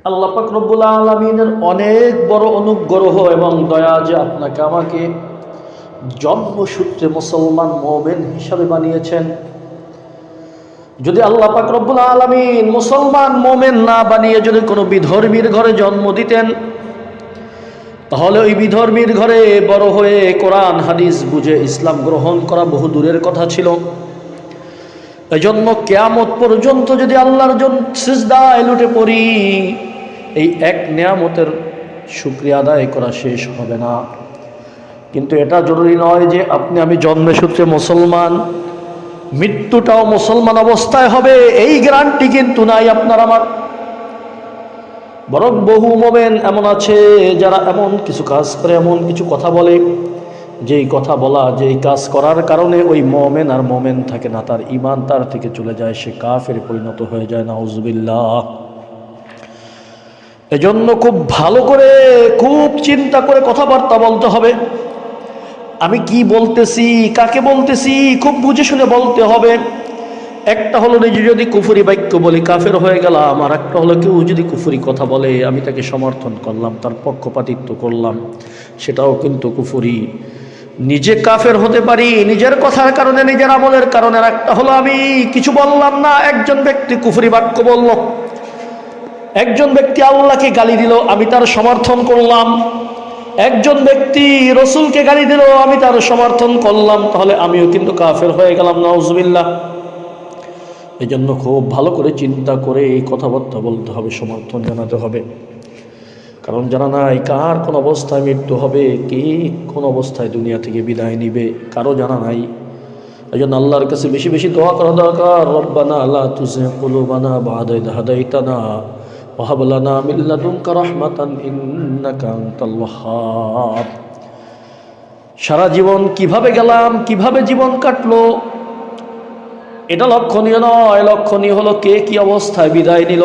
আল্লাহ পাক রব্বুল আলামিনের অনেক বড় অনুগ্রহ এবং দয়া যে আপনাকে আমাকে জন্মসূত্রে মুসলমান মুমিন হিসাবে বানিয়েছেন। যদি আল্লাহ পাক রব্বুল আলামিন মুসলমান মুমিন না বানিয়ে যদি কোনো বিধর্মীর ঘরে জন্ম দিতেন, তাহলে ওই বিধর্মীর ঘরে বড় হয়ে কোরআন হাদিস বুঝে ইসলাম গ্রহণ করা বহু দূরের কথা ছিল। এজন্য কিয়ামত পর্যন্ত যদি আল্লাহর জন্য সিজদায় লুটে পড়ি, এই এক নিয়ামতের শুকরিয়া আদায় করা শেষ হবে না। কিন্তু এটা জরুরি নয় যে আপনি আমি জন্মে সূত্রে মুসলমান, মৃত্যুটাও মুসলমান অবস্থায় হবে, এই গ্যারান্টি কিন্তু নাই আপনার আমার। বরং বহু মুমিন এমন আছে যারা এমন কিছু কাজ করে, এমন কিছু কথা বলে, যেই কথা বলা, যেই কাজ করার কারণে ওই মুমিন আর মুমিন থাকে না, তার ঈমান তার থেকে চলে যায়, সে কাফের পরিণত হয়ে যায়। নাউজুবিল্লাহ। এজন্য খুব ভালো করে, খুব চিন্তা করে কথাবার্তা বলতে হবে। আমি কি বলতেছি, কাকে বলতেছি, খুব বুঝে শুনে বলতে হবে। একটা হলো নিজে যদি কুফরি বাক্য বলি কাফের হয়ে গেলাম, আর একটা হলো কেউ যদি কুফরি কথা বলে আমি তাকে সমর্থন করলাম, তার পক্ষপাতিত্ব করলাম, সেটাও কিন্তু কুফরি। নিজে কাফের হতে পারি নিজের কথার কারণে, নিজের আমলের কারণে। আর একটা হলো আমি কিছু বললাম না, একজন ব্যক্তি কুফরি বাক্য বলল, একজন ব্যক্তি আল্লাহকে গালি দিল, আমি তার সমর্থন করলাম, একজন ব্যক্তি রসুলকে গালি দিল, আমি তার সমর্থন করলাম, তাহলে আমিও কিন্তু কাফের হয়ে গেলাম। নাউজুবিল্লাহ। এই জন্য খুব ভালো করে চিন্তা করে এই কথাবার্তা বলতে হবে, সমর্থন জানাতে হবে। কারণ জানা নাই কার কোন অবস্থায় মৃত্যু হবে, কে কোন অবস্থায় দুনিয়া থেকে বিদায় নিবে, কারো জানা নাই। এই জন্য আল্লাহর কাছে বেশি বেশি দোয়া করা দরকার। রব্বানা লা তুযিগ কুলুবানা বা'দা ইয হাদাইতানা ওয়া হাব লানা মিন লাদুনকা রাহমাতান ইন্নাকা আনতাল ওয়াহ্হাব। সারা জীবন কিভাবে গেলাম, কিভাবে জীবন কাটলো, এটা লক্ষণীয় নয়। লক্ষণীয় হলো কে কি অবস্থায় বিদায় নিল।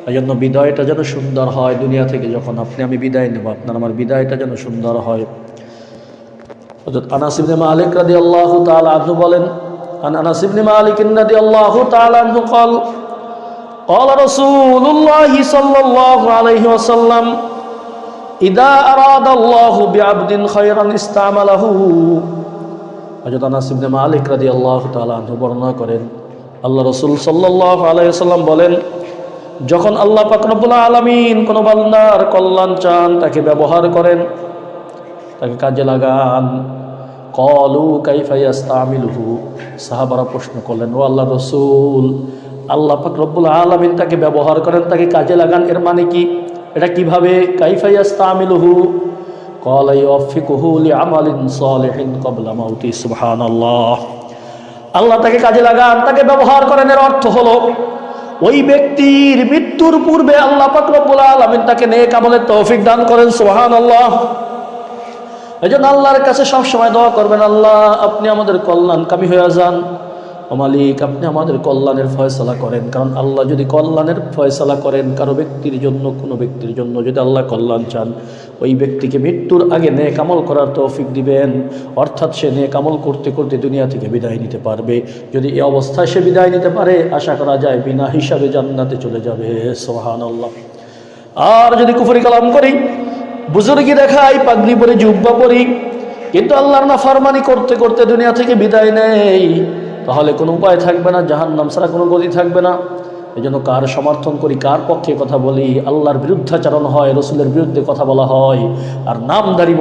এই জন্য বিদায়টা যেন সুন্দর হয়। দুনিয়া থেকে যখন আপনি আমি বিদায় নেব, আপনার আমার বিদায়টা যেন সুন্দর হয়। হযরত আনাস ইবনে মালিক রাদিয়াল্লাহু তাআলা আনহু বলেন, আনাস ইবনে মালিক রাদিয়াল্লাহু তাআলা আনহু قال قال رسول الله صلى الله عليه وسلم إذا أراد الله بعبد خيرا استعمله। হযরত আনাস ইবনে মালিক রাদিয়াল্লাহু তাআলা আনহু বর্ণনা করেন, আল্লাহ রাসূল সাল্লাল্লাহু আলাইহি ওয়াসাল্লাম বলেন, যখন আল্লাহ পাক রব্বুল আলামিন কোন বান্দার কল্যাণ চান, তাকে ব্যবহার করেন, তাকে কাজে লাগান। ক্বালু কাইফা ইস্তামিলুহু। সাহাবারা প্রশ্ন করলেন, ও আল্লাহর রাসূল, আল্লাহ পাক রব্বুল আলামিন তাকে ব্যবহার করেন, তাকে কাজে লাগান, এর মানে কি? এটা কিভাবে? কাইফা ইস্তামিলুহু। ক্বালা ইউফিকুহু লিআমালিন সালিহিন ক্বাবলা মাউতি। সুবহানাল্লাহ। আল্লাহ তাকে কাজে লাগান, তাকে ব্যবহার করেন, এর অর্থ হলো ওই ব্যক্তির মৃত্যুর পূর্বে আল্লাহ পাক রব্বুল আলামিন তাকে নেক আমলের তৌফিক দান করেন। সুবহানাল্লাহ। এজন্য আল্লাহর কাছে সব সময় দোয়া করবেন, আল্লাহ আপনি আমাদের কল্যাণকামী হয়ে যান, ও মালিক আপনি আমাদের কল্যাণের ফয়সালা করেন। কারণ আল্লাহ যদি কল্যাণের ফয়সালা করেন কারো ব্যক্তির জন্য, কোনো ব্যক্তির জন্য, যদি আল্লাহ কল্যাণ চান, ওই ব্যক্তিকে মৃত্যুর আগে নেক আমল করার তৌফিক দিবেন। অর্থাৎ সে নেক আমল করতে করতে দুনিয়া থেকে বিদায় নিতে পারবে। যদি এই অবস্থায় সে বিদায় নিতে পারে, আশা করা যায় বিনা হিসাবে জান্নাতে চলে যাবে। সুবহানাল্লাহ। আর যদি কুফরি কালাম করি, বুজুর্গি দেখাই, পাগড়ি পরে, জুব্বা পরি, কিন্তু আল্লাহর নাফরমানি করতে করতে দুনিয়া থেকে বিদায় নেই, তাহলে কোনো উপায় থাকবে না, জাহান্নাম ছাড়া কোনো গতি থাকবে না। এই জন্য কার সমর্থন করি, কার পক্ষে কথা বলি, আল্লাহর বিরুদ্ধাচরণ হয়, রসুলের বিরুদ্ধে কথা বলা হয়, আর নামদারি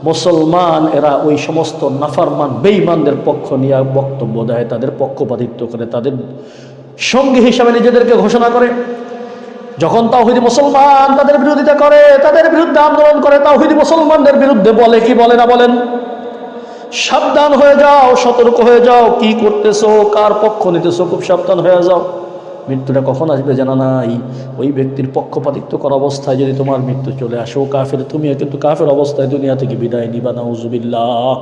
মুসলমান এরা ওই সমস্ত নাফরমান বেঈমানদের পক্ষ নিয়ে বক্তব্য দেয়, তাদের পক্ষপাতিত্ব করে, তাদের সঙ্গী হিসাবে নিজেদেরকে ঘোষণা করে। যখন তাওহীদি মুসলমান তাদের বিরোধিতা করে, তাদের বিরুদ্ধে আন্দোলন করে, তাওহীদি মুসলমানদের বিরুদ্ধে বলে কি বলে না বলেন? সাবধান হয়ে যাও, সতর্ক হয়ে যাও, কি করতেছো, কার পক্ষ নিতেছো, খুব সাবধান হয়ে যাও। মৃত্যুটা কখন আসবে জানা নাই। ওই ব্যক্তির পক্ষপাতিত্ব করা অবস্থায় যদি তোমার মৃত্যু চলে আসো কাফের, তুমিও কিন্তু কাফের অবস্থায় দুনিয়া থেকে বিদায় নিবা। নাউজুবিল্লাহ।